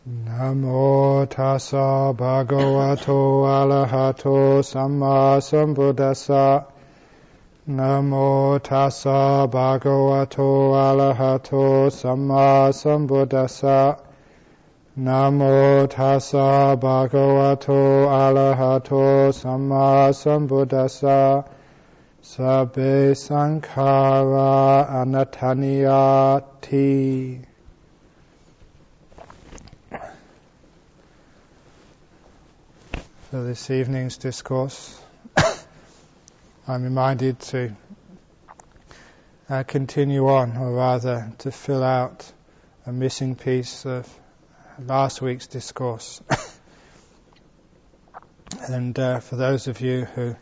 Namo tassa bhagavato arahato samma sambuddhassa. Namo tassa bhagavato arahato samma sambuddhassa. Namo tassa bhagavato arahato samma sambuddhassa. Sabbe sankhara annattaniga. So this evening's discourse, I'm reminded to continue on, or rather to fill out a missing piece of last week's discourse. And for those of you who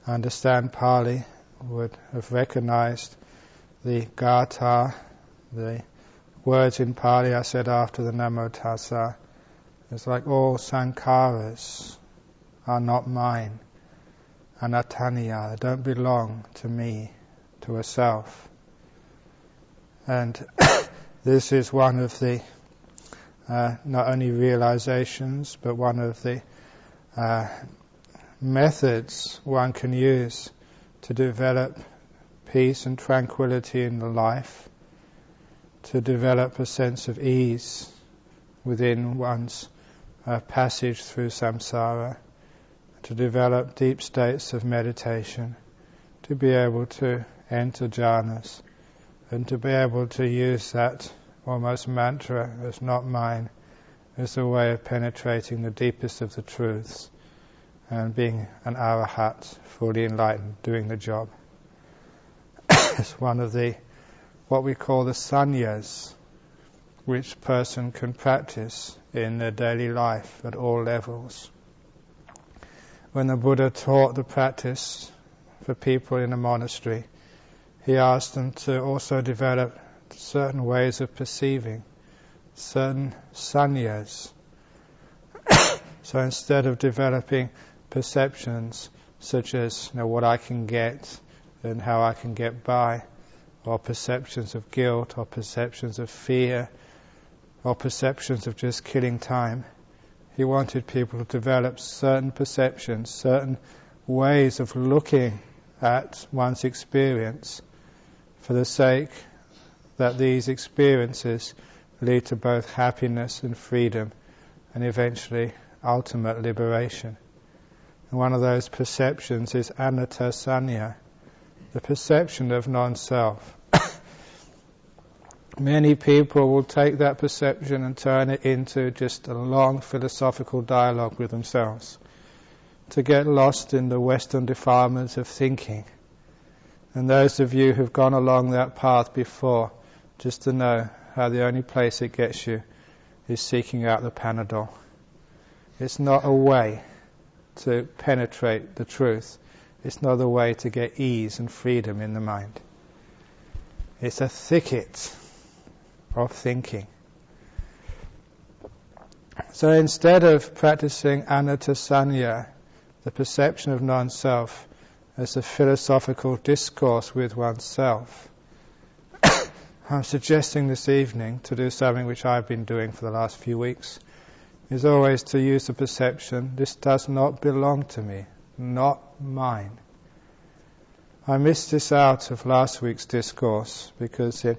understand Pali would have recognized the gatha, the words in Pali I said after the Namo Tassa. It's like all sankharas are not mine, Annattaniga, they don't belong to me, to a self. And this is one of the not only realizations, but one of the methods one can use to develop peace and tranquility in the life, to develop a sense of ease within one's passage through samsara, to develop deep states of meditation, to be able to enter jhanas, and to be able to use that almost mantra as not mine, as a way of penetrating the deepest of the truths and being an arahat, fully enlightened, doing the job. It's one of the, what we call the sannyas, which person can practice in their daily life at all levels. When the Buddha taught the practice for people in a monastery, he asked them to also develop certain ways of perceiving, certain sannyas. So instead of developing perceptions such as what I can get and how I can get by, or perceptions of guilt, or perceptions of fear, or perceptions of just killing time, he wanted people to develop certain perceptions, certain ways of looking at one's experience, for the sake that these experiences lead to both happiness and freedom, and eventually ultimate liberation. And one of those perceptions is Annattaniga, the perception of non-self. Many people will take that perception and turn it into just a long philosophical dialogue with themselves, to get lost in the Western defilements of thinking. And those of you who've gone along that path before, just to know how the only place it gets you is seeking out the Panadol. It's not a way to penetrate the truth. It's not a way to get ease and freedom in the mind. It's a thicket of thinking. So instead of practicing Annattaniga, the perception of non-self, as a philosophical discourse with oneself, I'm suggesting this evening to do something which I've been doing for the last few weeks, is always to use the perception, this does not belong to me, not mine. I missed this out of last week's discourse because in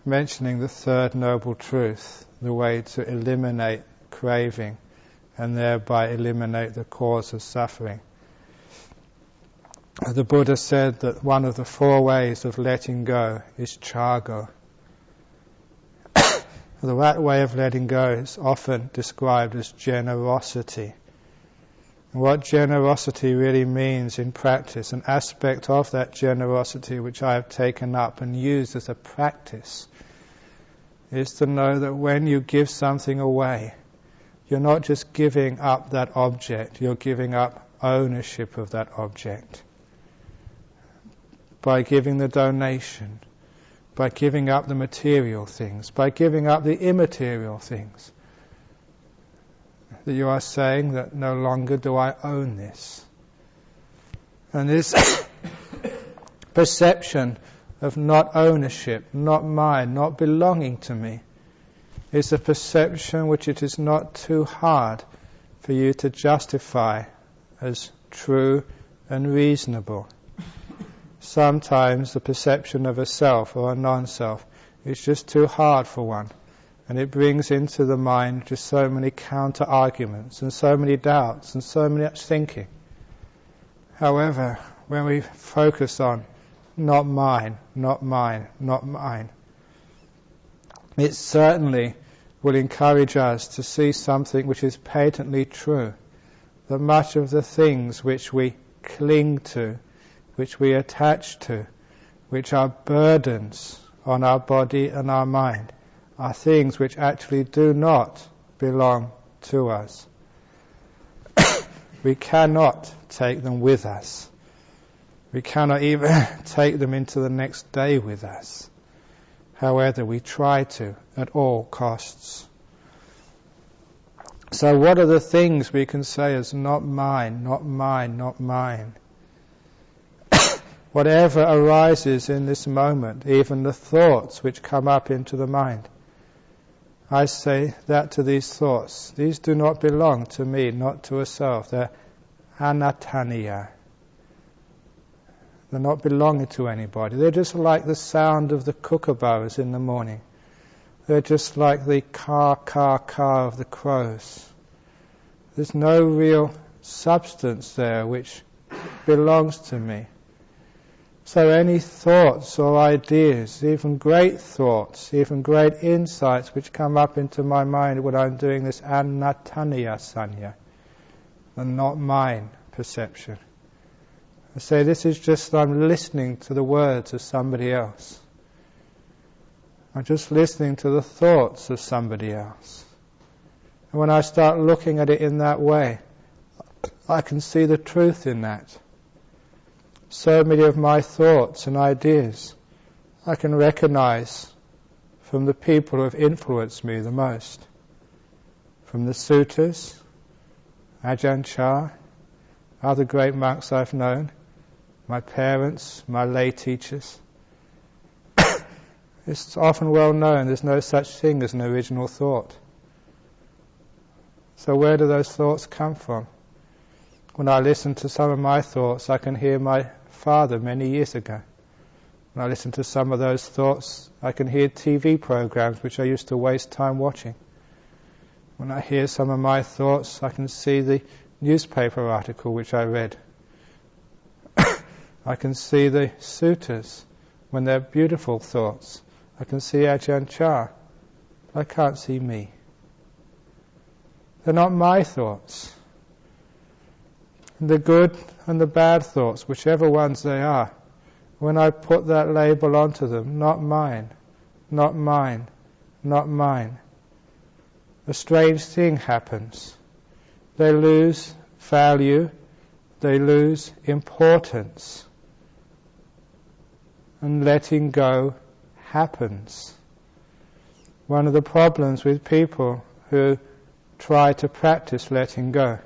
mentioning the third noble truth, the way to eliminate craving and thereby eliminate the cause of suffering, the Buddha said that one of the four ways of letting go is chaga. That way of letting go is often described as generosity. And what generosity really means in practice, an aspect of that generosity which I have taken up and used as a practice, is to know that when you give something away, you're not just giving up that object, you're giving up ownership of that object. By giving the donation, by giving up the material things, by giving up the immaterial things, that you are saying that no longer do I own this. And this perception of not ownership, not mine, not belonging to me, is a perception which it is not too hard for you to justify as true and reasonable. Sometimes the perception of a self or a non-self is just too hard for one, and it brings into the mind just so many counter-arguments and so many doubts and so much thinking. However, when we focus on not mine, not mine, not mine, it certainly will encourage us to see something which is patently true, that much of the things which we cling to, which we attach to, which are burdens on our body and our mind, are things which actually do not belong to us. We cannot take them with us. We cannot even take them into the next day with us. However, we try to at all costs. So what are the things we can say as not mine, not mine, not mine? Whatever arises in this moment, even the thoughts which come up into the mind, I say that to these thoughts. These do not belong to me, not to a self. They're Annattaniga. They're not belonging to anybody. They're just like the sound of the kookaburras in the morning. They're just like the caw, caw, caw of the crows. There's no real substance there which belongs to me. So any thoughts or ideas, even great thoughts, even great insights which come up into my mind when I'm doing this Annattaniga sanya, the not mine perception. I say this is just I'm listening to the words of somebody else. I'm just listening to the thoughts of somebody else. And when I start looking at it in that way, I can see the truth in that. So many of my thoughts and ideas I can recognize from the people who have influenced me the most. From the suttas, Ajahn Chah, other great monks I've known, my parents, my lay teachers. It's often well known there's no such thing as an original thought. So where do those thoughts come from? When I listen to some of my thoughts, I can hear my father many years ago. When I listen to some of those thoughts, I can hear TV programs which I used to waste time watching. When I hear some of my thoughts, I can see the newspaper article which I read. I can see the suttas when they're beautiful thoughts. I can see Ajahn Chah. I can't see me. They're not my thoughts. The good and the bad thoughts, whichever ones they are, when I put that label onto them, not mine, not mine, not mine, a strange thing happens. They lose value, they lose importance, and letting go happens. One of the problems with people who try to practice letting go,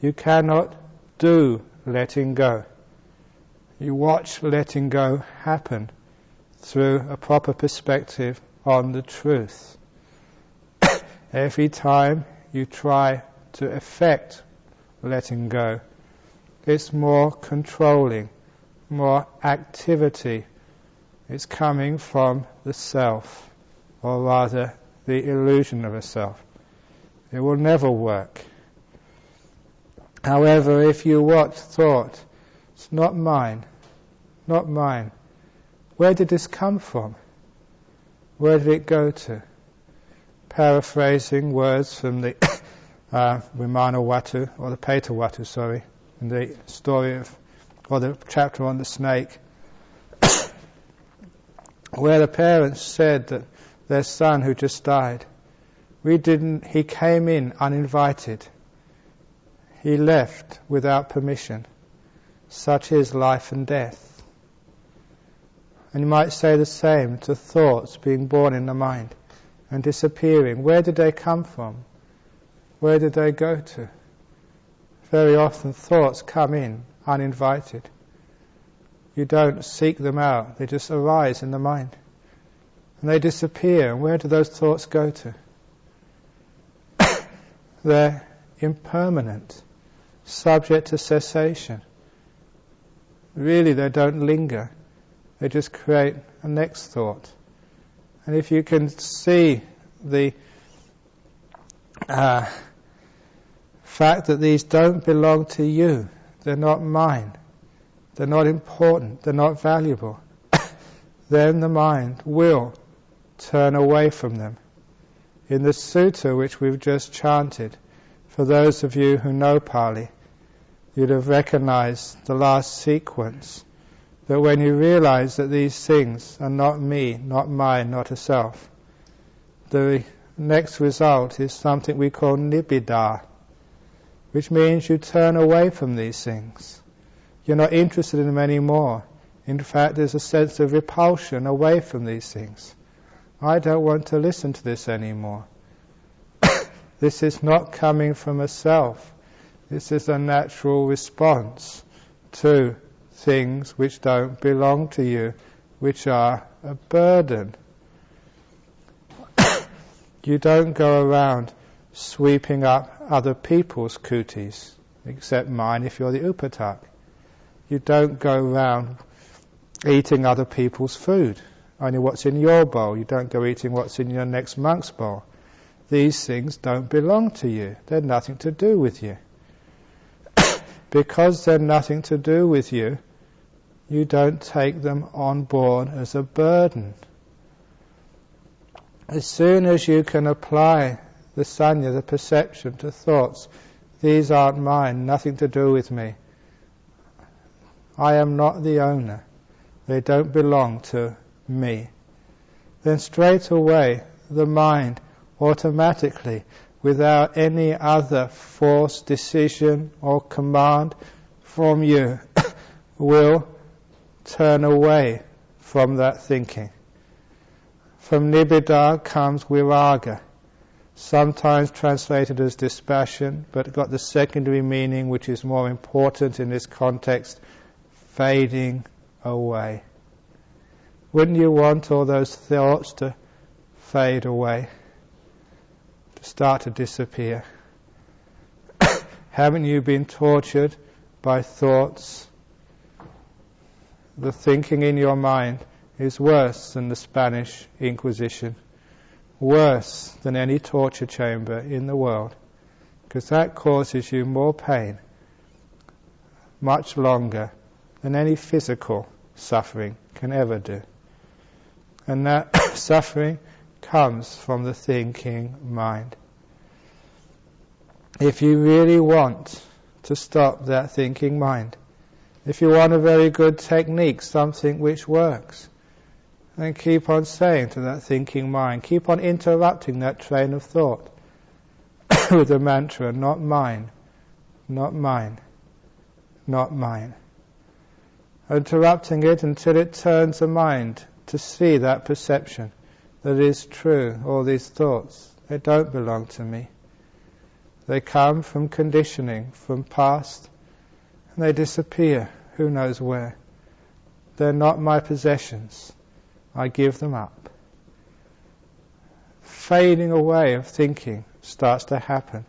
you cannot do letting go. You watch letting go happen through a proper perspective on the truth. Every time you try to effect letting go, it's more controlling, more activity. It's coming from the self, or rather the illusion of a self. It will never work. However, if you watch thought, it's not mine, not mine. Where did this come from? Where did it go to? Paraphrasing words from the Vimana Watu, or the Peta Watu, sorry, in the story of, or the chapter on the snake, where the parents said that their son who just died, he came in uninvited. He left without permission. Such is life and death. And you might say the same to thoughts being born in the mind and disappearing. Where did they come from? Where did they go to? Very often thoughts come in uninvited. You don't seek them out, they just arise in the mind. and they disappear. And where do those thoughts go to? They're impermanent, subject to cessation. Really, they don't linger. They just create a next thought. And if you can see the fact that these don't belong to you, they're not mine, they're not important, they're not valuable, then the mind will turn away from them. In the sutta which we've just chanted, for those of you who know Pali, you'd have recognized the last sequence, that when you realize that these things are not me, not mine, not a self, the next result is something we call Nibbana, which means you turn away from these things. You're not interested in them anymore. In fact, there's a sense of repulsion away from these things. I don't want to listen to this anymore. This is not coming from a self. This is a natural response to things which don't belong to you, which are a burden. You don't go around sweeping up other people's kutis, except mine if you're the upatak. You don't go around eating other people's food, only what's in your bowl. You don't go eating what's in your next monk's bowl. These things don't belong to you. They're nothing to do with you. Because they're nothing to do with you, you don't take them on board as a burden. As soon as you can apply the sanya, the perception, to thoughts, these aren't mine, nothing to do with me. I am not the owner. They don't belong to me. Then straight away the mind automatically, without any other force, decision or command from you, will turn away from that thinking. From Nibbana comes viraga, sometimes translated as dispassion, but got the secondary meaning which is more important in this context, fading away. Wouldn't you want all those thoughts to fade away, to start to disappear? Haven't you been tortured by thoughts? The thinking in your mind is worse than the Spanish Inquisition, worse than any torture chamber in the world, because that causes you more pain, much longer than any physical suffering can ever do. And that suffering comes from the thinking mind. If you really want to stop that thinking mind, if you want a very good technique, something which works, then keep on saying to that thinking mind, keep on interrupting that train of thought with the mantra, not mine, not mine, not mine. Interrupting it until it turns the mind to see that perception that is true, all these thoughts, they don't belong to me. They come from conditioning, from past, and they disappear, who knows where. They're not my possessions. I give them up. Fading away of thinking starts to happen.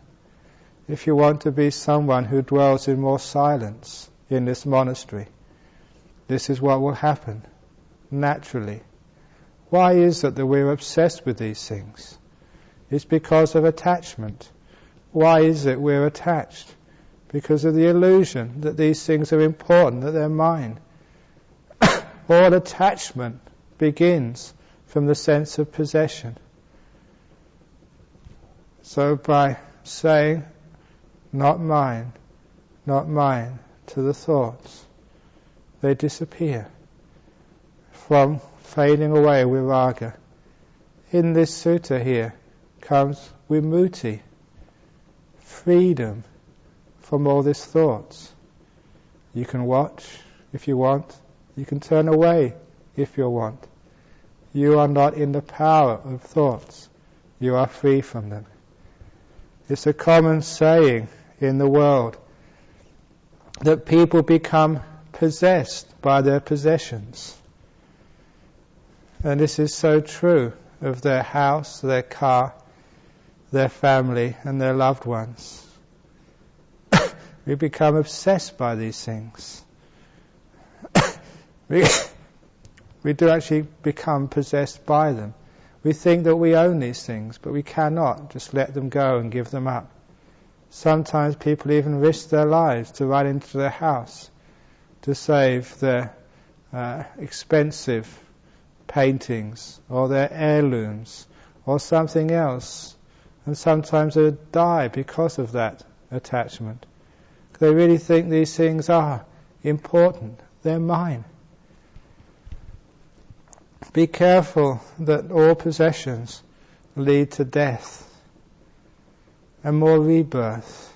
If you want to be someone who dwells in more silence in this monastery, this is what will happen naturally. Why is it that we're obsessed with these things? It's because of attachment. Why is it we're attached? Because of the illusion that these things are important, that they're mine. All attachment begins from the sense of possession. So by saying, not mine, to the thoughts, they disappear. From fading away viraga. In this sutta here comes vimutti, freedom from all these thoughts. You can watch if you want. You can turn away if you want. You are not in the power of thoughts. You are free from them. It's a common saying in the world that people become possessed by their possessions. And this is so true of their house, their car, their family and their loved ones. We become obsessed by these things. We do actually become possessed by them. We think that we own these things, but we cannot just let them go and give them up. Sometimes people even risk their lives to run into their house to save their expensive paintings or their heirlooms or something else. And sometimes they die because of that attachment. They really think these things are important. They're mine. Be careful that all possessions lead to death and more rebirth.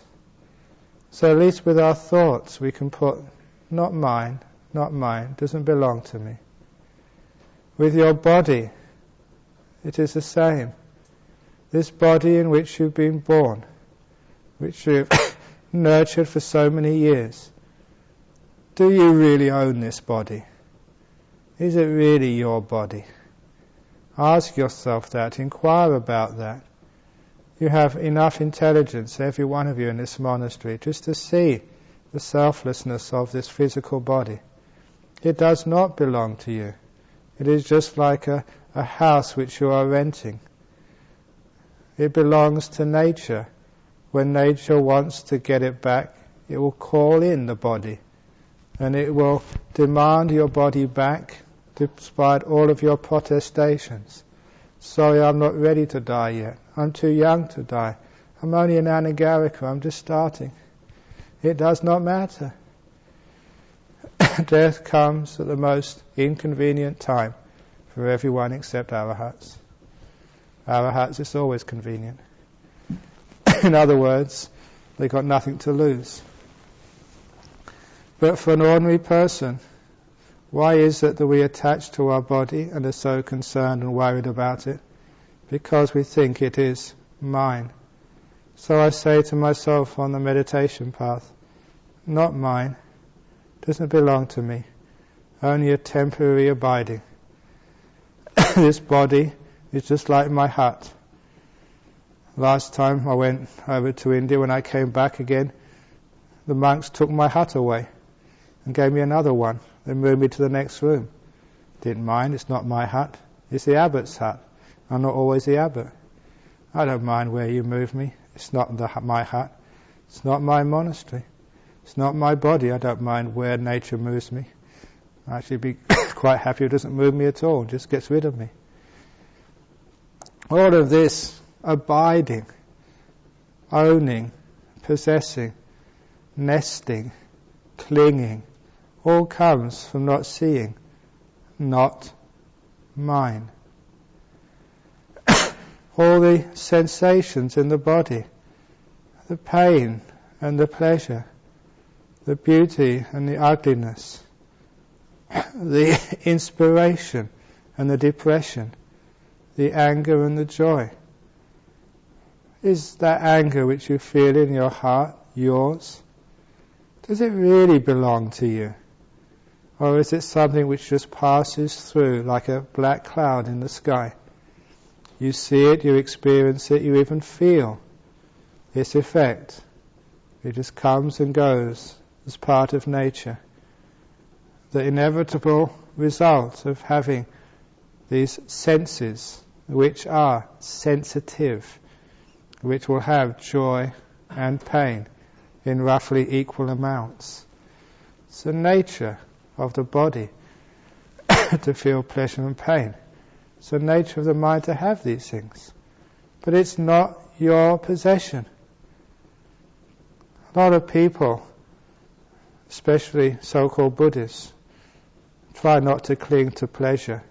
So at least with our thoughts we can put, not mine, doesn't belong to me. With your body, it is the same. This body in which you've been born, which you've nurtured for so many years, do you really own this body? Is it really your body? Ask yourself that, inquire about that. You have enough intelligence, every one of you in this monastery, just to see the selflessness of this physical body. It does not belong to you. It is just like a house which you are renting. It belongs to nature. When nature wants to get it back, it will call in the body and it will demand your body back despite all of your protestations. Sorry, I'm not ready to die yet. I'm too young to die. I'm only an Annattaniga, I'm just starting. It does not matter. Death comes at the most inconvenient time for everyone except arahats. Arahats, it's always convenient. In other words, they've got nothing to lose. But for an ordinary person, why is it that we attach to our body and are so concerned and worried about it? Because we think it is mine. So I say to myself on the meditation path, not mine, doesn't belong to me, only a temporary abiding. This body is just like my hut. Last time I went over to India, when I came back again, the monks took my hut away and gave me another one. They moved me to the next room. Didn't mind, it's not my hut, it's the abbot's hut. I'm not always the abbot. I don't mind where you move me. It's not my hut. It's not my monastery. It's not my body. I don't mind where nature moves me. I'd actually be quite happy if it doesn't move me at all, just gets rid of me. All of this abiding, owning, possessing, nesting, clinging, all comes from not seeing, not mine. All the sensations in the body, the pain and the pleasure, the beauty and the ugliness, the inspiration and the depression, the anger and the joy. Is that anger which you feel in your heart yours? Does it really belong to you? Or is it something which just passes through like a black cloud in the sky? You see it, you experience it, you even feel its effect. It just comes and goes as part of nature. The inevitable result of having these senses which are sensitive, which will have joy and pain in roughly equal amounts. It's the nature of the body to feel pleasure and pain. It's the nature of the mind to have these things. But it's not your possession. A lot of people, especially so-called Buddhists, try not to cling to pleasure,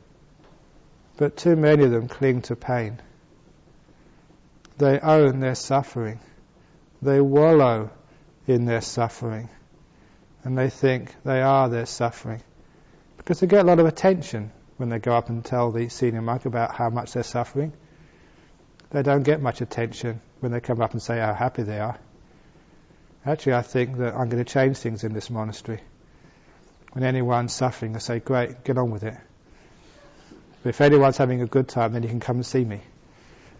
but too many of them cling to pain. They own their suffering. They wallow in their suffering. And they think they are their suffering. Because they get a lot of attention when they go up and tell the senior monk about how much they're suffering. They don't get much attention when they come up and say how happy they are. Actually, I think that I'm going to change things in this monastery. When anyone's suffering, I say, great, get on with it. But if anyone's having a good time, then you can come and see me.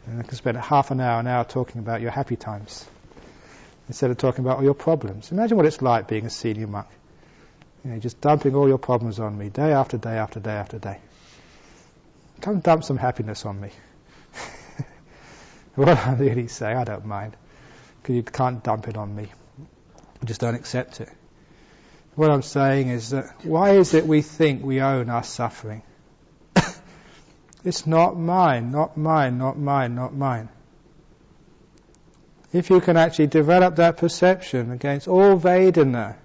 And I can spend half an hour talking about your happy times, instead of talking about all your problems. Imagine what it's like being a senior monk. Just dumping all your problems on me, day after day after day after day. Come dump some happiness on me. What I really say, I don't mind, because you can't dump it on me. You just don't accept it. What I'm saying is that, why is it we think we own our suffering? It's not mine, not mine, not mine, not mine. If you can actually develop that perception against all Vedana,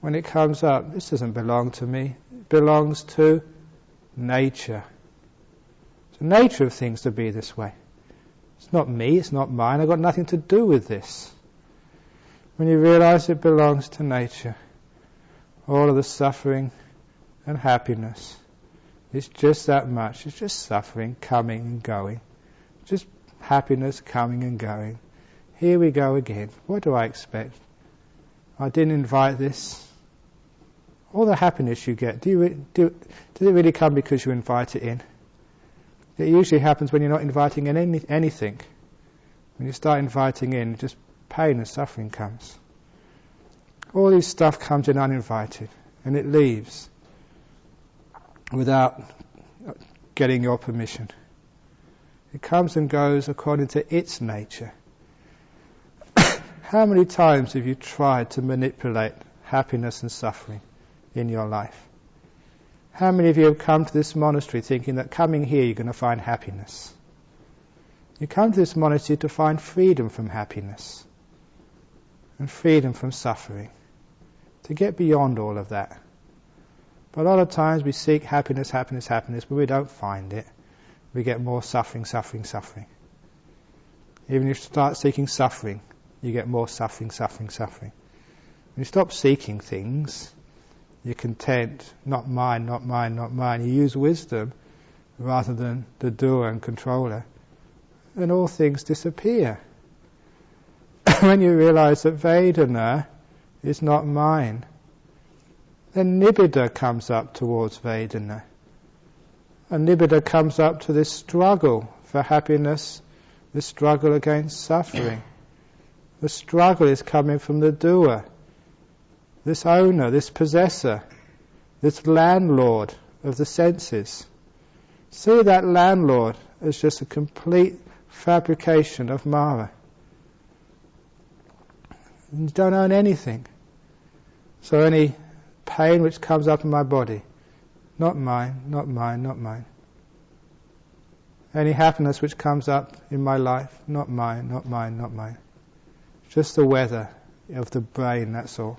when it comes up, this doesn't belong to me, it belongs to nature. It's the nature of things to be this way. It's not me, it's not mine, I've got nothing to do with this. When you realize it belongs to nature, all of the suffering and happiness, it's just that much. It's just suffering coming and going. Just happiness coming and going. Here we go again. What do I expect? I didn't invite this. All the happiness you get, does it really come because you invite it in? It usually happens when you're not inviting in anything. When you start inviting in, just pain and suffering comes. All this stuff comes in uninvited, and it leaves without getting your permission. It comes and goes according to its nature. How many times have you tried to manipulate happiness and suffering in your life? How many of you have come to this monastery thinking that coming here you're going to find happiness? You come to this monastery to find freedom from happiness and freedom from suffering, to get beyond all of that. But a lot of times we seek happiness, happiness, happiness, but we don't find it. We get more suffering, suffering, suffering. Even if you start seeking suffering, you get more suffering, suffering, suffering. When you stop seeking things, you're content, not mine, not mine, not mine. You use wisdom rather than the doer and controller, and all things disappear. When you realize that Vedana is not mine, then Nibbana comes up towards Vedana. And Nibbana comes up to this struggle for happiness, this struggle against suffering. The struggle is coming from the doer, this owner, this possessor, this landlord of the senses. See that landlord as just a complete fabrication of Mara. You don't own anything. So any pain which comes up in my body, not mine, not mine, not mine. Any happiness which comes up in my life, not mine, not mine, not mine. Just the weather of the brain, that's all.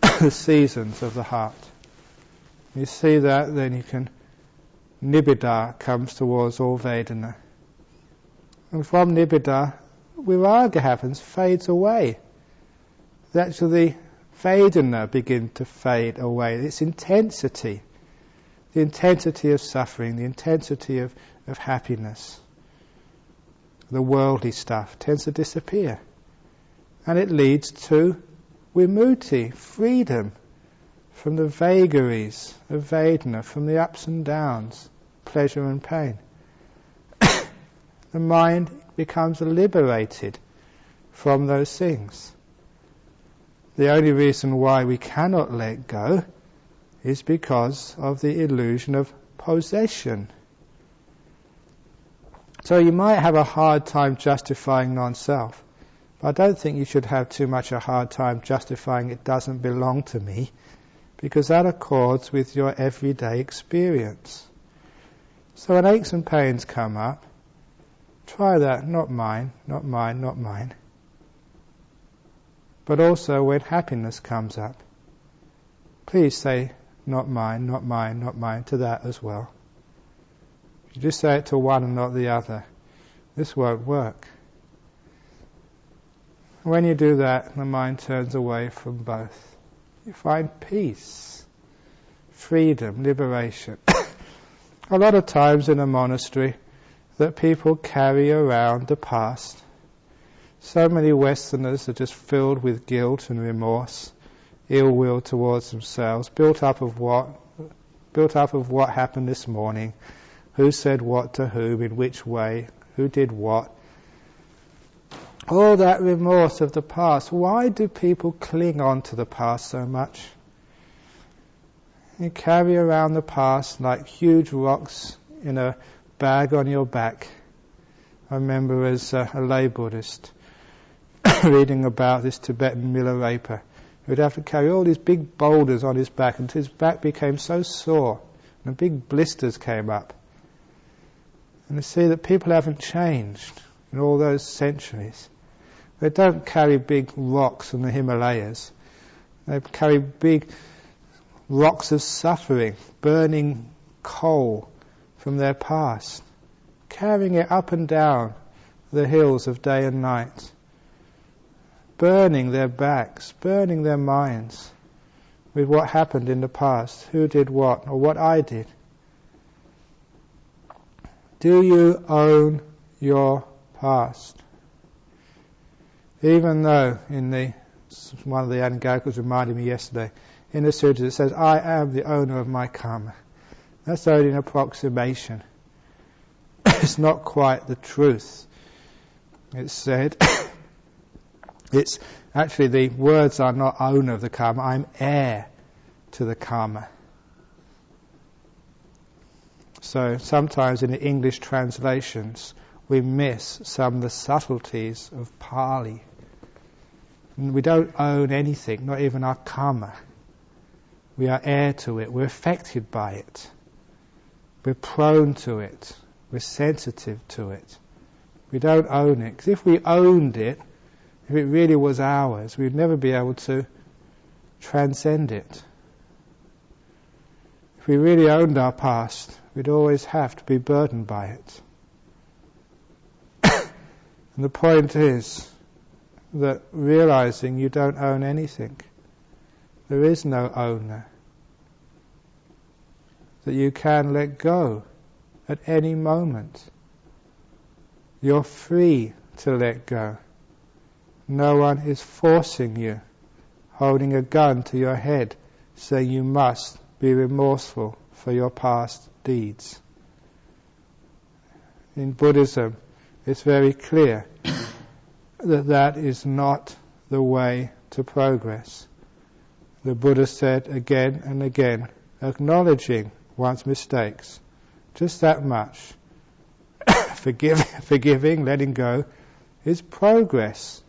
The seasons of the heart. You see that, then you can, Nibbana comes towards all Vedana. And from Nibbana, Viraga happens, fades away. Actually, Vedana begin to fade away. Its intensity, the intensity of suffering, the intensity of happiness, the worldly stuff tends to disappear. And it leads to vimutti, freedom from the vagaries of Vedana, from the ups and downs, pleasure and pain. The mind becomes liberated from those things. The only reason why we cannot let go is because of the illusion of possession. So you might have a hard time justifying non-self, but I don't think you should have too much a hard time justifying it doesn't belong to me, because that accords with your everyday experience. So when aches and pains come up, try that, not mine, not mine, not mine. But also when happiness comes up, please say, not mine, not mine, not mine, to that as well. If you just say it to one and not the other, this won't work. When you do that, the mind turns away from both. You find peace, freedom, liberation. A lot of times in a monastery that people carry around the past. So many Westerners are just filled with guilt and remorse, ill will towards themselves, built up of what? built up of what happened this morning, who said what to whom, in which way, who did what. All that remorse of the past. Why do people cling on to the past so much? You carry around the past like huge rocks in a bag on your back. I remember as a lay Buddhist reading about this Tibetan Milarepa. He would have to carry all these big boulders on his back until his back became so sore and big blisters came up. And you see that people haven't changed in all those centuries. They don't carry big rocks from the Himalayas. They carry big rocks of suffering, burning coal from their past, carrying it up and down the hills of day and night, burning their backs, burning their minds with what happened in the past, who did what, or what I did. Do you own your past? Even though one of the Annattanigas reminded me yesterday, in the sutra it says, I am the owner of my karma. That's only an approximation. It's not quite the truth. It's said, it's actually the words are not owner of the karma, I'm heir to the karma. So sometimes in the English translations we miss some of the subtleties of Pali. And we don't own anything, not even our karma. We are heir to it, we're affected by it. We're prone to it, we're sensitive to it. We don't own it, because if we owned it, if it really was ours, we'd never be able to transcend it. If we really owned our past, we'd always have to be burdened by it. And the point is that realizing you don't own anything, there is no owner, that you can let go at any moment. You're free to let go. No one is forcing you, holding a gun to your head, saying you must be remorseful for your past deeds. In Buddhism, it's very clear that that is not the way to progress. The Buddha said again and again, acknowledging one's mistakes, just that much. Forgiving, letting go, is progress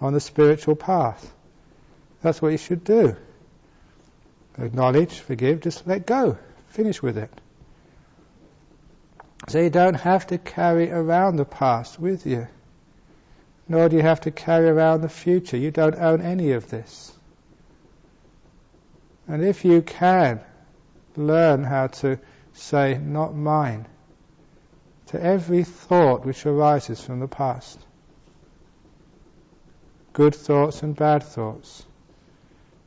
on the spiritual path. That's what you should do. Acknowledge, forgive, just let go. Finish with it. So you don't have to carry around the past with you. Nor do you have to carry around the future. You don't own any of this. And if you can learn how to say, not mine, to every thought which arises from the past, good thoughts and bad thoughts,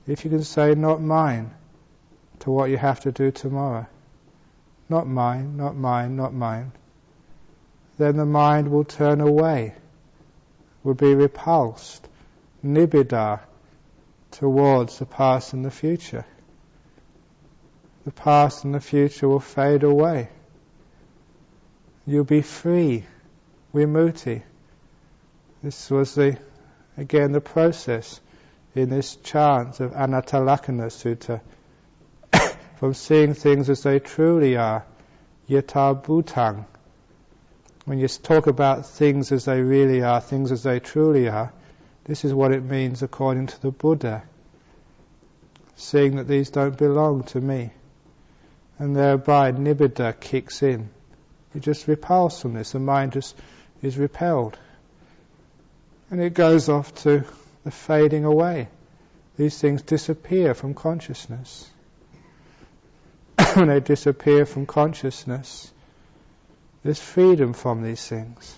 if you can say, not mine, to what you have to do tomorrow, not mine, not mine, not mine, then the mind will turn away, will be repulsed, Nibbana, towards the past and the future. The past and the future will fade away. You'll be free, vimutti. This was the process in this chant of Annattaniga Sutta, from seeing things as they truly are, yatha bhutang. When you talk about things as they really are, things as they truly are, this is what it means according to the Buddha. Seeing that these don't belong to me. And thereby Nibbana kicks in. You just repulse from this, the mind just is repelled. And it goes off to the fading away. These things disappear from consciousness. When they disappear from consciousness, there's freedom from these things.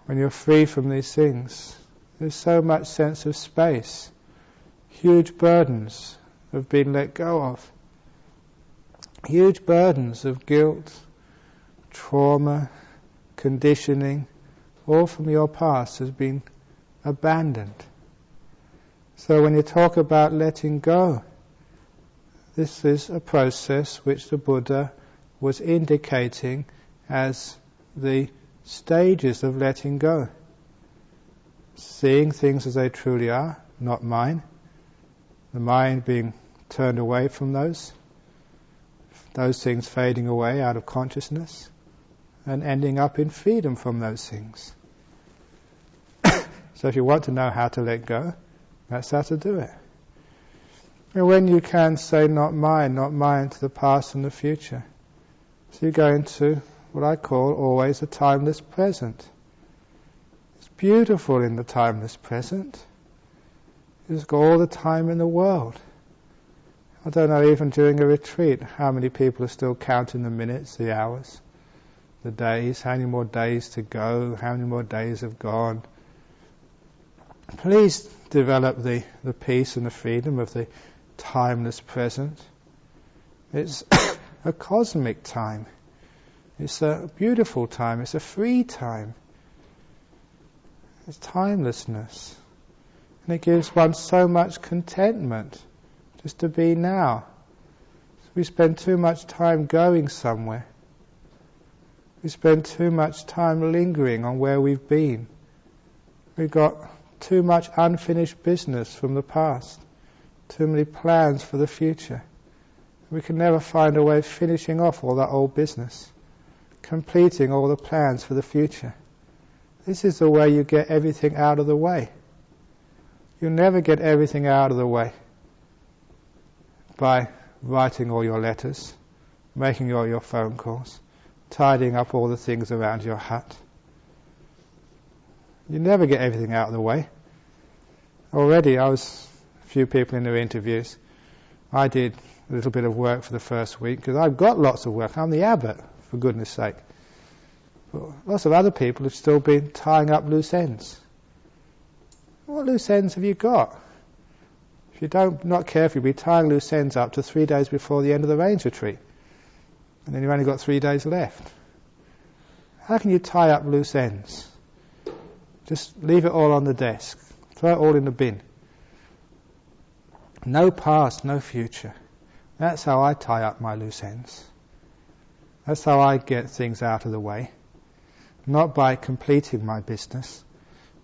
When you're free from these things, there's so much sense of space. Huge burdens have been let go of. Huge burdens of guilt, trauma, conditioning, all from your past has been abandoned. So when you talk about letting go, this is a process which the Buddha was indicating as the stages of letting go. Seeing things as they truly are, not mine. The mind being turned away from those things fading away out of consciousness, and ending up in freedom from those things. So if you want to know how to let go, that's how to do it. And when you can say not mine to the past and the future, so you go into what I call always a timeless present. It's beautiful in the timeless present. It's got all the time in the world. I don't know, even during a retreat, how many people are still counting the minutes, the hours, the days, how many more days to go, how many more days have gone. Please develop the peace and the freedom of the timeless present. It's a cosmic time. It's a beautiful time. It's a free time. It's timelessness. And it gives one so much contentment just to be now. We spend too much time going somewhere. We spend too much time lingering on where we've been. We've got too much unfinished business from the past. Too many plans for the future. We can never find a way of finishing off all that old business. Completing all the plans for the future. This is the way you get everything out of the way. You'll never get everything out of the way by writing all your letters, making all your phone calls, tidying up all the things around your hut. You never get everything out of the way. Already, a few people in their interviews, I did a little bit of work for the first week, because I've got lots of work. I'm the abbot, for goodness sake. But lots of other people have still been tying up loose ends. What loose ends have you got? If you not careful, you'll be tying loose ends up to 3 days before the end of the rains retreat. And then you've only got 3 days left. How can you tie up loose ends? Just leave it all on the desk. Throw it all in the bin. No past, no future. That's how I tie up my loose ends. That's how I get things out of the way. Not by completing my business,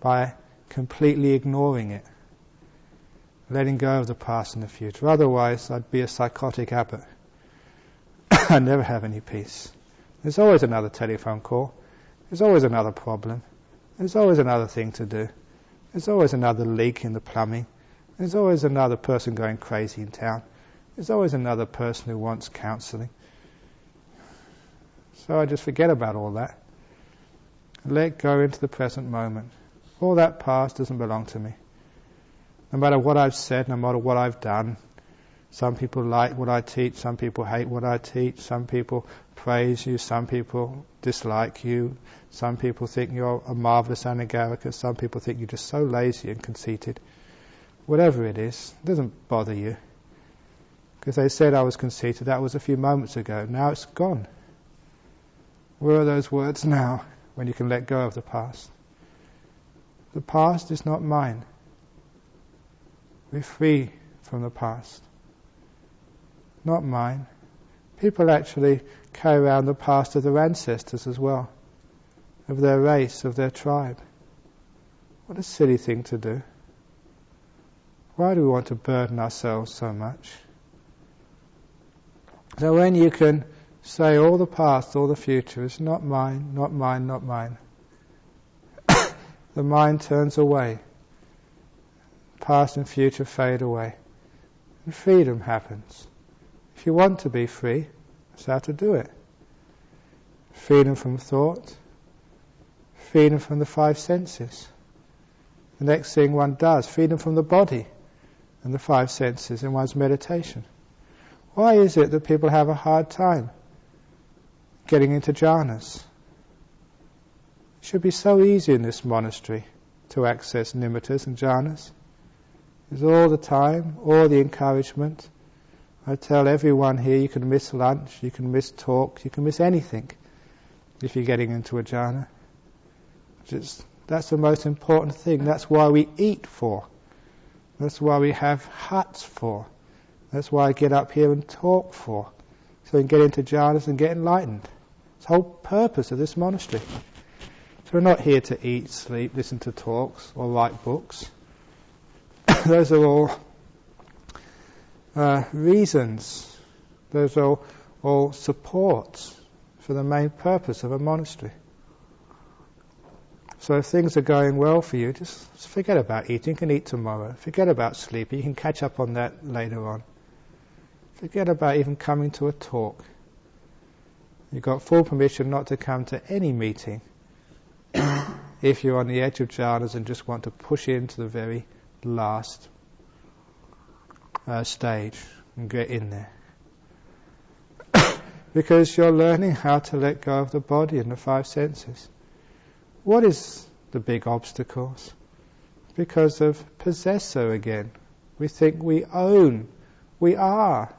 by completely ignoring it. Letting go of the past and the future. Otherwise, I'd be a psychotic abbot. I'd never have any peace. There's always another telephone call. There's always another problem. There's always another thing to do. There's always another leak in the plumbing. There's always another person going crazy in town. There's always another person who wants counselling. So I just forget about all that. Let go into the present moment. All that past doesn't belong to me. No matter what I've said, no matter what I've done, some people like what I teach, some people hate what I teach, some people praise you, some people dislike you, some people think you're a marvellous anagarika, some people think you're just so lazy and conceited. Whatever it is, it doesn't bother you. Because they said I was conceited, that was a few moments ago, now it's gone. Where are those words now, when you can let go of the past? The past is not mine. We're free from the past. Not mine. People actually carry around the past of their ancestors as well, of their race, of their tribe. What a silly thing to do. Why do we want to burden ourselves so much? So when you can say all the past, all the future is not mine, not mine, not mine, the mind turns away. Past and future fade away. And freedom happens. If you want to be free, that's how to do it. Freedom from thought. Freedom from the 5 senses. The next thing one does, freedom from the body and the 5 senses in one's meditation. Why is it that people have a hard time getting into jhanas? It should be so easy in this monastery to access nimittas and jhanas. There's all the time, all the encouragement. I tell everyone here, you can miss lunch, you can miss talk, you can miss anything if you're getting into a jhana. That's the most important thing. That's why we eat for. That's why we have huts for. That's why I get up here and talk for, so we can get into jhanas and get enlightened. It's the whole purpose of this monastery. So we're not here to eat, sleep, listen to talks, or write books. Those are all reasons. Those are all supports for the main purpose of a monastery. So if things are going well for you, just forget about eating. You can eat tomorrow. Forget about sleeping. You can catch up on that later on. Forget about even coming to a talk. You've got full permission not to come to any meeting if you're on the edge of jhanas and just want to push into the very last stage and get in there. Because you're learning how to let go of the body and the five senses. What is the big obstacles? Because of possessor again. We think we own, we are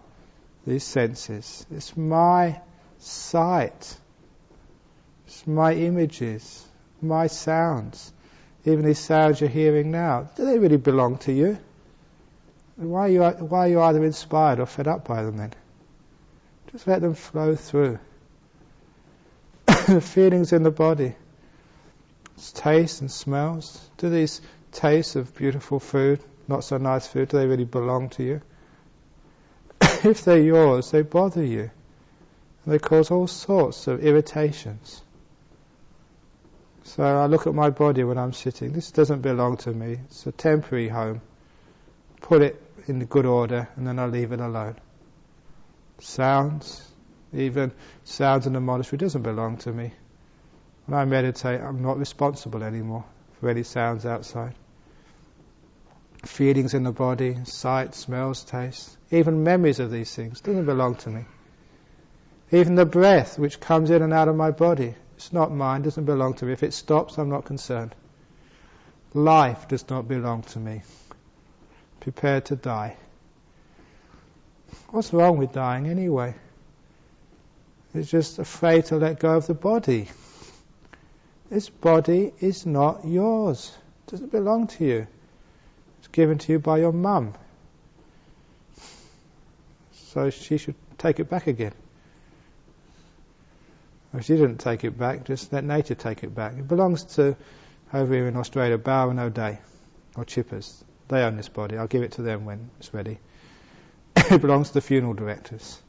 these senses. It's my sight, it's my images, my sounds. Even these sounds you're hearing now, do they really belong to you? Why are you either inspired or fed up by them then? Just let them flow through. The feelings in the body, it's tastes and smells. Do these tastes of beautiful food, not so nice food, do they really belong to you? If they're yours, they bother you. And they cause all sorts of irritations. So I look at my body when I'm sitting. This doesn't belong to me. It's a temporary home. Put it in good order and then I leave it alone. Sounds, even sounds in the monastery, doesn't belong to me. When I meditate, I'm not responsible anymore for any sounds outside. Feelings in the body, sight, smells, taste, even memories of these things, doesn't belong to me. Even the breath which comes in and out of my body, it's not mine, doesn't belong to me. If it stops, I'm not concerned. Life does not belong to me. Prepared to die. What's wrong with dying anyway? It's just afraid to let go of the body. This body is not yours. It doesn't belong to you. It's given to you by your mum. So she should take it back again. If she didn't take it back, just let nature take it back. It belongs to, over here in Australia, Bow and O'Day, or Chippers. They own this body. I'll give it to them when it's ready. It belongs to the funeral directors.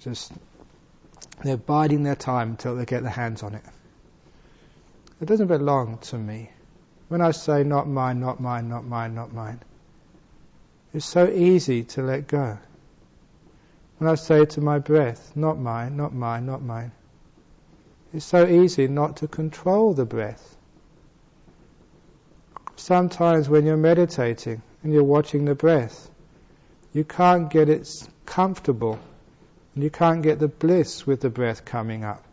Just, they're biding their time until they get their hands on it. It doesn't belong to me. When I say not mine, not mine, not mine, not mine, it's so easy to let go. When I say to my breath, not mine, not mine, not mine, it's so easy not to control the breath. Sometimes when you're meditating and you're watching the breath, you can't get it comfortable and you can't get the bliss with the breath coming up.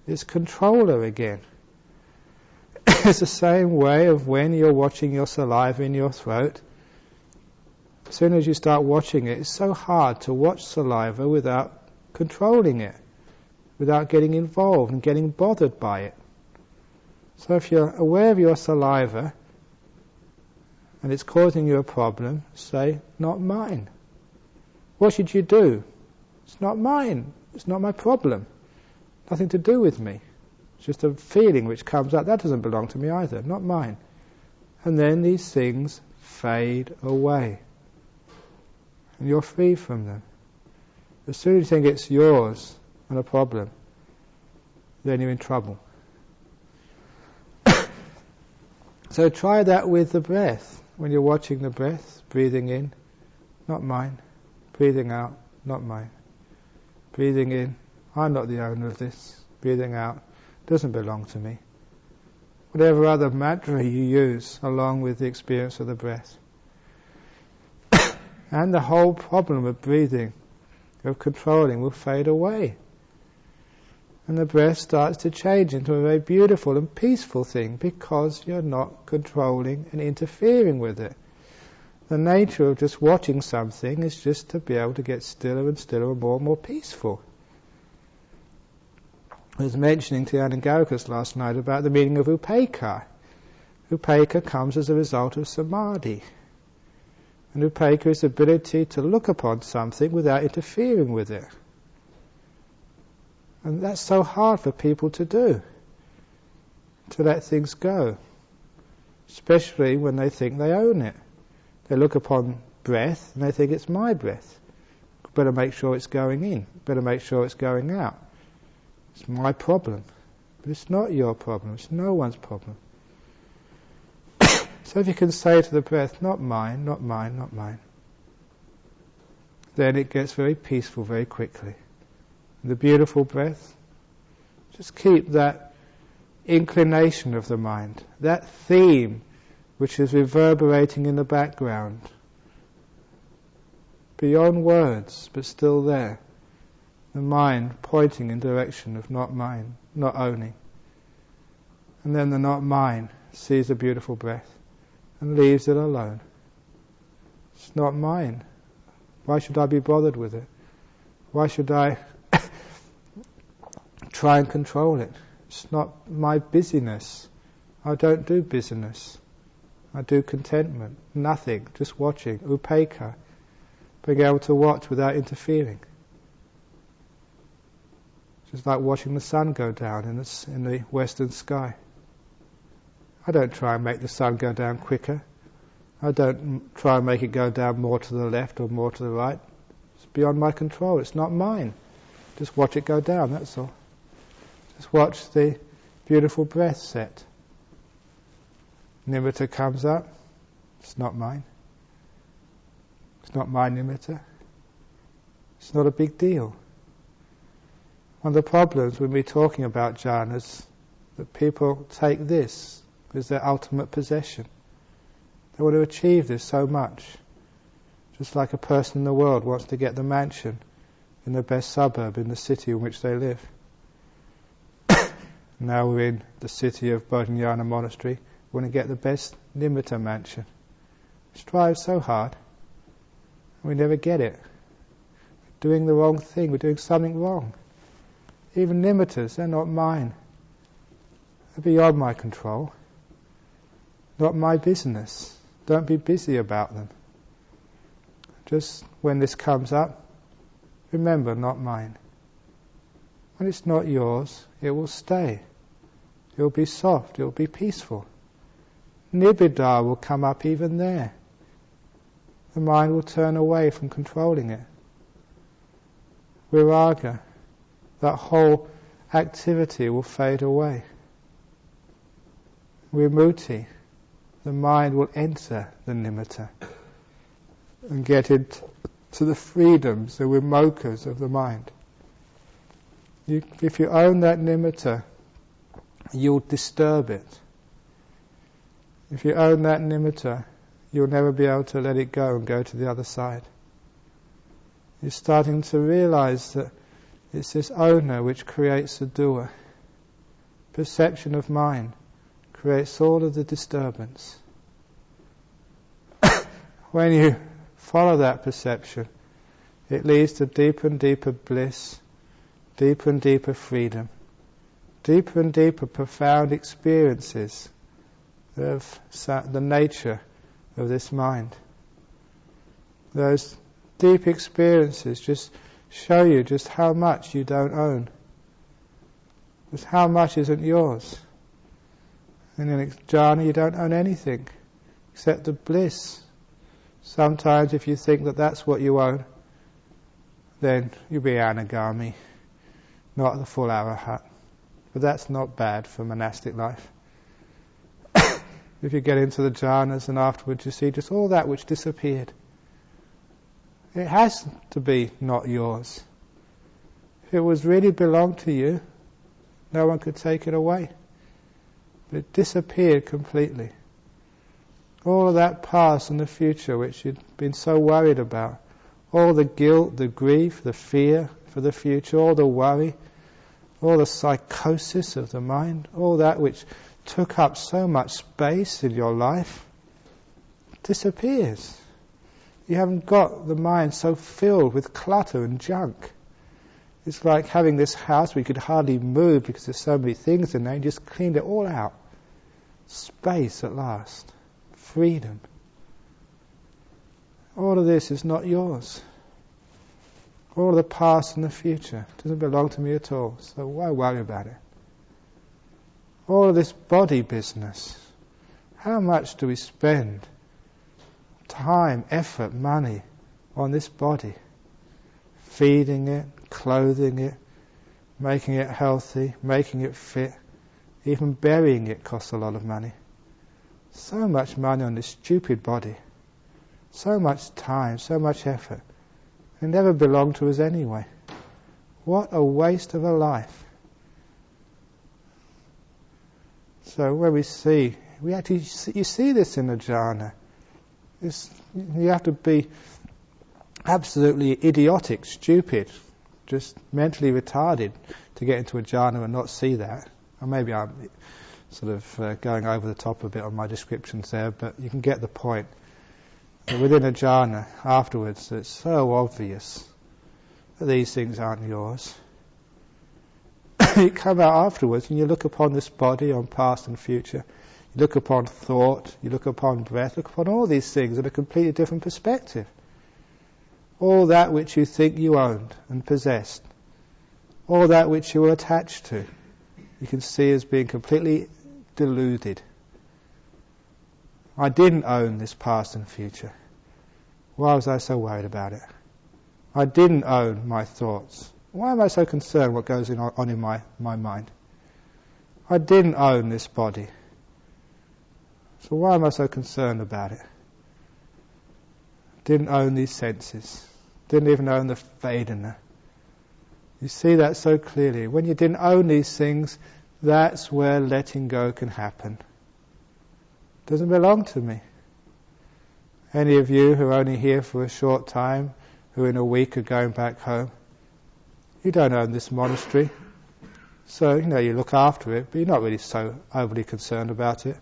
It's controller again. It's the same way of when you're watching your saliva in your throat. As soon as you start watching it, it's so hard to watch saliva without controlling it, without getting involved and getting bothered by it. So if you're aware of your saliva and it's causing you a problem, say, not mine. What should you do? It's not mine. It's not my problem. Nothing to do with me. It's just a feeling which comes up. That doesn't belong to me either. Not mine. And then these things fade away. And you're free from them. As soon as you think it's yours and a problem, then you're in trouble. So try that with the breath. When you're watching the breath, breathing in, not mine. Breathing out, not mine. Breathing in, I'm not the owner of this. Breathing out, doesn't belong to me. Whatever other mantra you use along with the experience of the breath. And the whole problem of breathing, of controlling, will fade away. And the breath starts to change into a very beautiful and peaceful thing because you're not controlling and interfering with it. The nature of just watching something is just to be able to get stiller and stiller and more peaceful. I was mentioning to Annattaniga last night about the meaning of upekkha. Upekkha comes as a result of samadhi. And upekkha is the ability to look upon something without interfering with it. And that's so hard for people to do, to let things go, especially when they think they own it. They look upon breath and they think it's my breath. Better make sure it's going in, better make sure it's going out. It's my problem. But it's not your problem, it's no one's problem. So if you can say to the breath, not mine, not mine, not mine, then it gets very peaceful very quickly. The beautiful breath, just keep that inclination of the mind, that theme which is reverberating in the background, beyond words but still there, the mind pointing in direction of not mine, not owning. And then the not mine sees the beautiful breath and leaves it alone. It's not mine. Why should I be bothered with it? Why should I try and control it? It's not my busyness. I don't do busyness. I do contentment, nothing, just watching, upekkha, being able to watch without interfering. Just like watching the sun go down in the western sky. I don't try and make the sun go down quicker. I don't try and make it go down more to the left or more to the right. It's beyond my control. It's not mine. Just watch it go down, that's all. Just watch the beautiful breath set. Nimitta comes up. It's not mine. It's not my nimitta. It's not a big deal. One of the problems when we're talking about jhanas, that people take this as their ultimate possession. They want to achieve this so much. Just like a person in the world wants to get the mansion in the best suburb in the city in which they live. Now we're in the city of Bodhinyana Monastery, we want to get the best nimitta mansion. Strive so hard, and we never get it. We're doing the wrong thing, we're doing something wrong. Even nimittas, they're not mine. They're beyond my control. Not my business. Don't be busy about them. Just when this comes up, remember, not mine. When it's not yours, it will stay. It will be soft, it will be peaceful. Nibbana will come up even there. The mind will turn away from controlling it. Viraga, that whole activity will fade away. Vimutti, the mind will enter the nimitta and get into the freedoms, the vimokkkhas of the mind. If you own that nimitta, you'll disturb it. If you own that nimitta, you'll never be able to let it go and go to the other side. You're starting to realize that it's this owner which creates the dukkha. Perception of mind creates all of the disturbance. When you follow that perception, it leads to deeper and deeper bliss, deeper and deeper freedom, deeper and deeper profound experiences of the nature of this mind. Those deep experiences just show you just how much you don't own, just how much isn't yours. And in jhana you don't own anything except the bliss. Sometimes if you think that that's what you own, then you'll be anagami, not the full arahat. But that's not bad for monastic life. If you get into the jhanas and afterwards you see just all that which disappeared. It has to be not yours. If it was really belonged to you, no one could take it away. But it disappeared completely. All of that past and the future which you'd been so worried about, all the guilt, the grief, the fear for the future, all the worry, all the psychosis of the mind, all that which took up so much space in your life, disappears. You haven't got the mind so filled with clutter and junk. It's like having this house where you could hardly move because there's so many things in there, and you just cleaned it all out. Space at last. Freedom. All of this is not yours. All of the past and the future doesn't belong to me at all, so why worry about it? All of this body business, how much do we spend time, effort, money on this body? Feeding it, clothing it, making it healthy, making it fit, even burying it costs a lot of money. So much money on this stupid body, so much time, so much effort. It never belonged to us anyway. What a waste of a life. So when we see, you see this in the jhana. You have to be absolutely idiotic, stupid, just mentally retarded to get into a jhana and not see that. Or maybe I'm sort of going over the top a bit on my descriptions there, but you can get the point. Within a jhana, afterwards, it's so obvious that these things aren't yours. You come out afterwards and you look upon this body, on past and future. You look upon thought, you look upon breath, look upon all these things in a completely different perspective. All that which you think you owned and possessed, all that which you were attached to, you can see as being completely deluded. I didn't own this past and future. Why was I so worried about it? I didn't own my thoughts. Why am I so concerned what goes on in my mind? I didn't own this body. So why am I so concerned about it? Didn't own these senses. Didn't even own the Vedana. You see that so clearly. When you didn't own these things, that's where letting go can happen. Doesn't belong to me. Any of you who are only here for a short time, who in a week are going back home, you don't own this monastery. So, you look after it, but you're not really so overly concerned about it.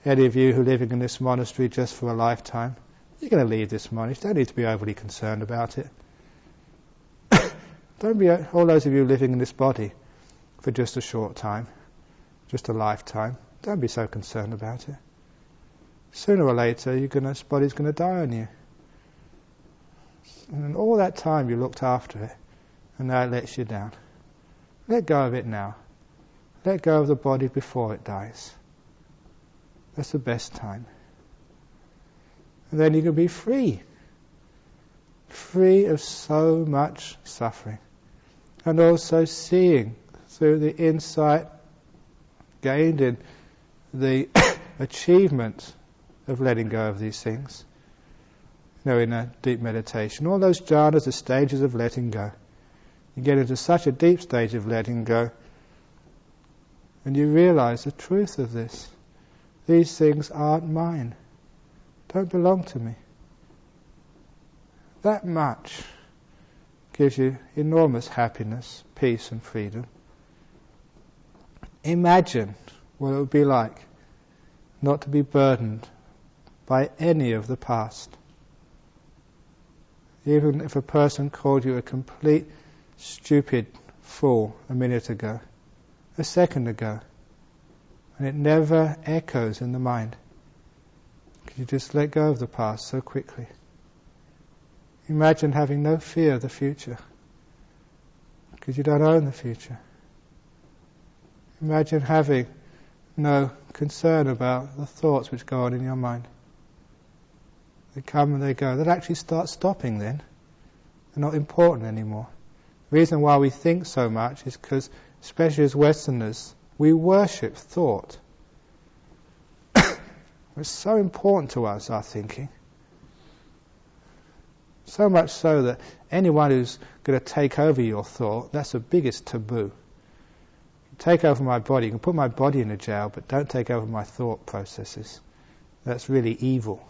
Any of you who are living in this monastery just for a lifetime, you're going to leave this monastery. You don't need to be overly concerned about it. Don't be all those of you living in this body for just a short time, just a lifetime. Don't be so concerned about it. Sooner or later, this body's going to die on you. And all that time you looked after it, and now it lets you down. Let go of it now. Let go of the body before it dies. That's the best time. And then you can be free. Free of so much suffering. And also seeing through the insight gained in the achievement of letting go of these things. In a deep meditation. All those jhanas are stages of letting go. You get into such a deep stage of letting go, and you realize the truth of this. These things aren't mine. Don't belong to me. That much gives you enormous happiness, peace and freedom. Imagine what it would be like not to be burdened by any of the past. Even if a person called you a complete stupid fool a minute ago, a second ago, and it never echoes in the mind. Because you just let go of the past so quickly. Imagine having no fear of the future, because you don't own the future. Imagine having no concern about the thoughts which go on in your mind. They come and they go. They'll actually start stopping then. They're not important anymore. The reason why we think so much is because, especially as Westerners, we worship thought. It's so important to us, our thinking. So much so that anyone who's going to take over your thought, that's the biggest taboo. Take over my body. You can put my body in a jail, but don't take over my thought processes. That's really evil.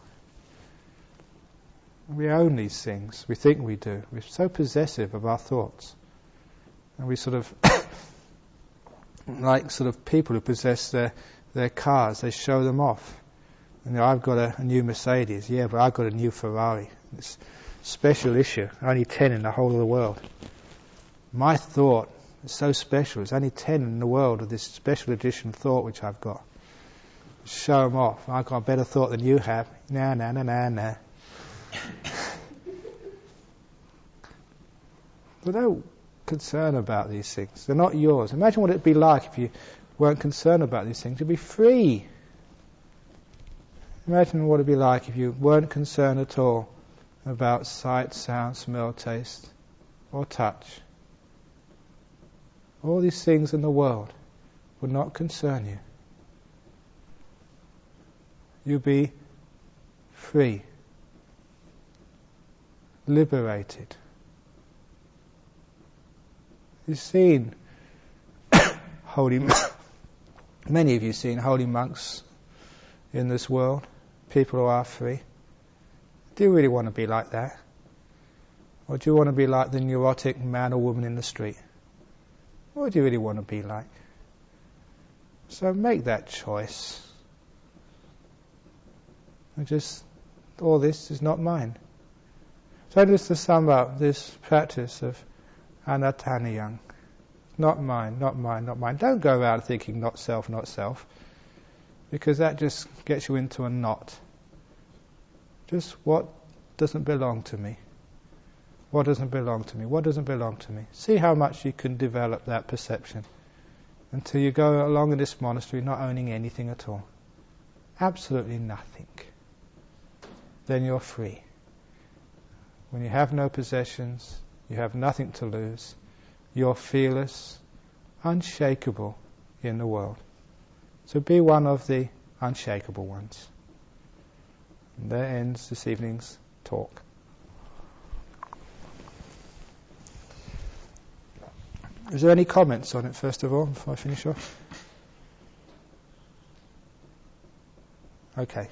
We own these things. We think we do. We're so possessive of our thoughts. And we sort of, like sort of people who possess their cars, they show them off. And I've got a new Mercedes. Yeah, but I've got a new Ferrari. It's special issue. Only 10 in the whole of the world. My thought is so special. There's only 10 in the world of this special edition thought which I've got. Show them off. I've got a better thought than you have. Nah. But don't concern about these things. They're not yours. Imagine what it'd be like if you weren't concerned about these things. You'd be free. Imagine what it'd be like if you weren't concerned at all about sight, sound, smell, taste, or touch. All these things in the world would not concern you. You'd be free, liberated. You've seen many of you have seen holy monks in this world, people who are free. Do you really want to be like that? Or do you want to be like the neurotic man or woman in the street? What do you really want to be like? So make that choice. All this is not mine. So just to sum up this practice of Annattaniga. Not mine, not mine, not mine. Don't go around thinking not self, because that just gets you into a knot. Just what doesn't belong to me? What doesn't belong to me? What doesn't belong to me? See how much you can develop that perception until you go along in this monastery not owning anything at all. Absolutely nothing. Then you're free. When you have no possessions, you have nothing to lose. You're fearless, unshakable in the world. So be one of the unshakable ones. And there ends this evening's talk. Is there any comments on it, first of all, before I finish off? Okay.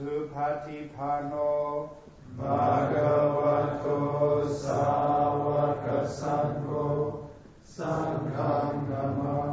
Supatipano Bhagavato Savaka Sangho Sangham Namah